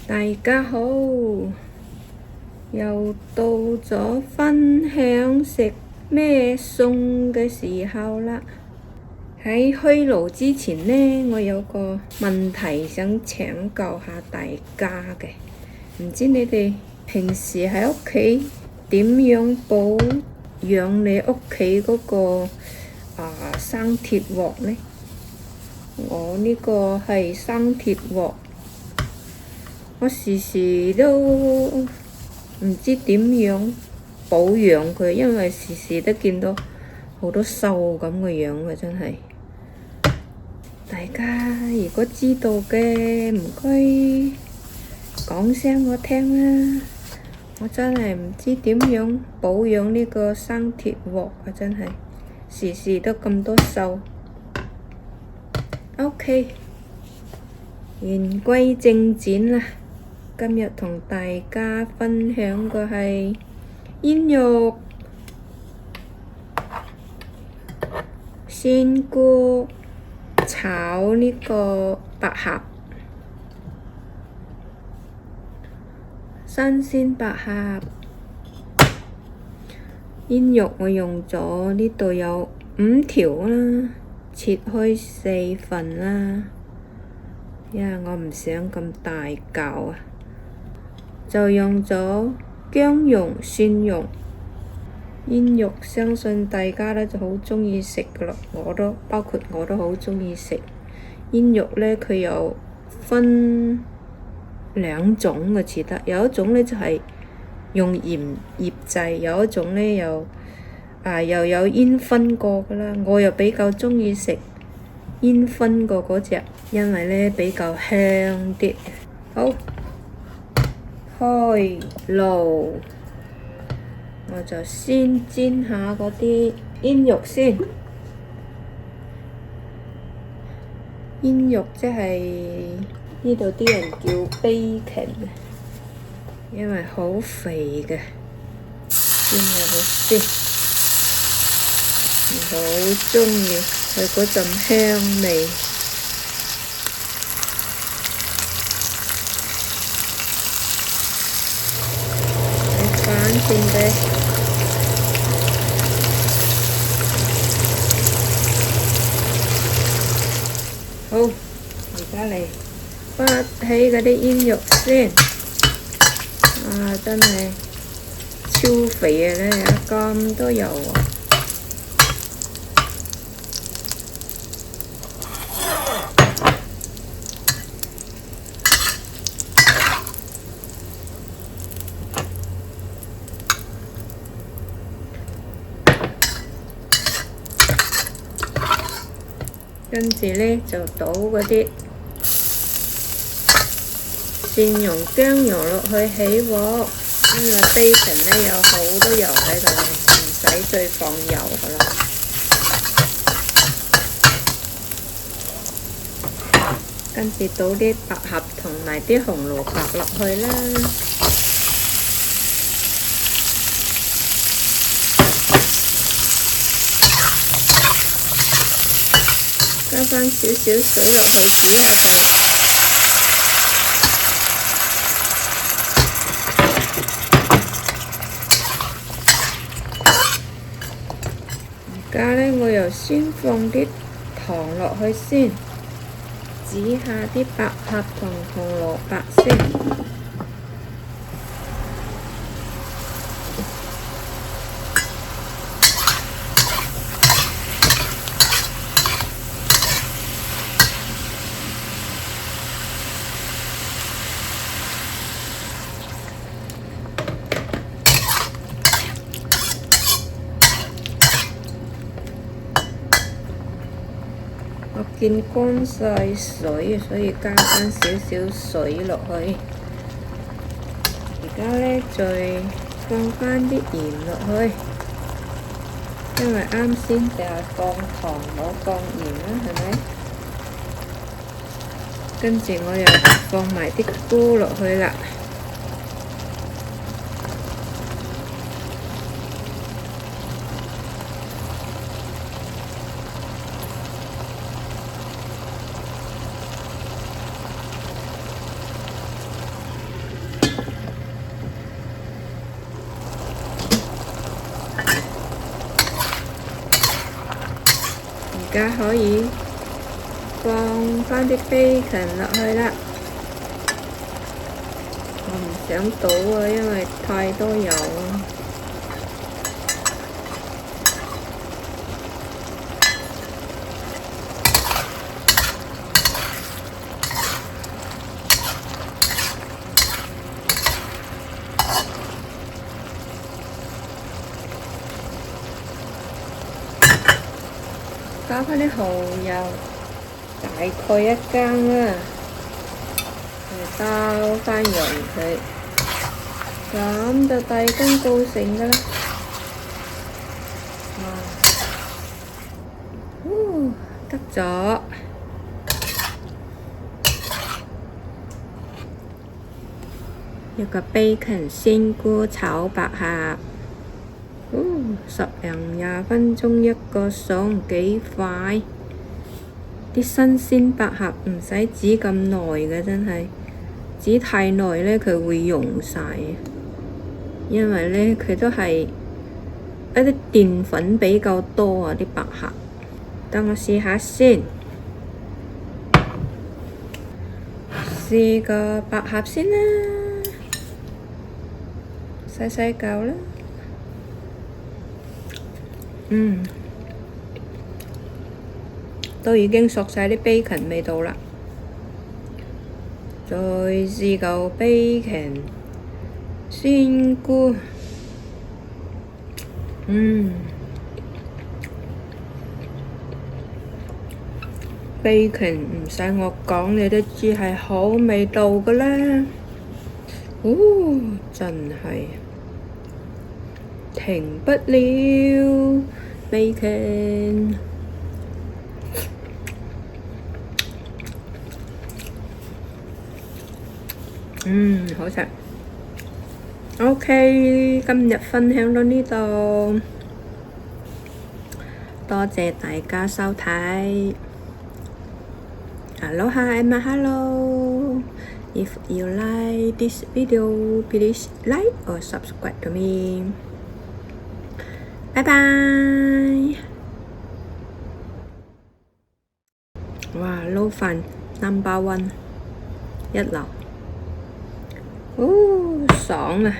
大家好，又到咗分享食咩餸嘅時候啦。喺開爐之前呢，我有個問題想請教下大家嘅，唔知你哋平時喺屋企點樣保養你屋企嗰個生鐵鑊呢？我呢個係生鐵鑊。我時時都唔知點樣保養佢，因為時時都見到好多鏽咁嘅樣啊！真係，大家如果知道嘅，唔該講聲我聽啦。我真係唔知點樣保養呢個生鐵鑊啊！真係時時都咁多鏽。OK， 言歸正傳啦。今日同大家分享嘅係煙肉、鮮菇炒呢個百合，新鮮百合。煙肉我用咗呢度有5條啦，切開4份啦，因為我唔想咁大嚿啊。就用咗薑蓉、蒜蓉。煙肉相信大家咧就好鍾意食噶啦，包括我都好鍾意食。煙肉咧佢有分2種嘅似得，有一種咧就係用鹽醃製，有一種咧又有煙燻過噶啦。我又比較鍾意食煙燻過嗰隻，因為咧比較香啲。好，開爐，我就先煎下嗰啲煙肉先。煙肉即係呢度啲人叫 bacon， 因為好肥嘅，煎又好鮮，我好鍾意佢嗰陣香味。先嘅，好，而家嚟拔起嗰啲煙肉先。真係超肥啊！呢咁多油啊！跟住呢，就倒嗰啲蒜蓉、薑蓉落去起鑊，因為 bacon 呢有好多油喺度，唔使再放油噶啦。跟住倒啲百合同埋啲紅蘿蔔落去啦。加返少少水落去煮下佢。而家呢，我又先放啲糖落去先，煮下啲百合同紅蘿蔔先。我見乾晒水，所以加返少少水落去。而家呢，再放返啲鹽落去，因為啱先就係放糖冇放鹽啦，係咪？跟住我又放埋啲菇落去啦。家可以放返啲 bacon 落去啦。我唔想倒啊，因為太多油啊。加返啲蠔油，大概1羹啦，包返勻佢，咁就大功告成㗎啦。得咗。一個 bacon 鮮菇炒百合。10零20分鐘一個餸，幾快！啲新鮮百合唔使煮咁耐嘅，真係煮太耐呢，佢會溶晒。因為呢，佢都係一啲澱粉比較多啊，啲百合。等我試下先，試個百合先啦，細細嚿啦。都已經熟晒啲 bacon 味道啦。再試嚿 bacon 鮮菇，bacon 唔使我講，你都知係好味道㗎啦。真係停不了 bacon。好食。OK， 今日分享到呢度，多謝大家收睇。Aloha and mahalo. If you like this video, please like or subscribe to me. Bye bye. 哇，撈飯 No.1 一流。爽啊！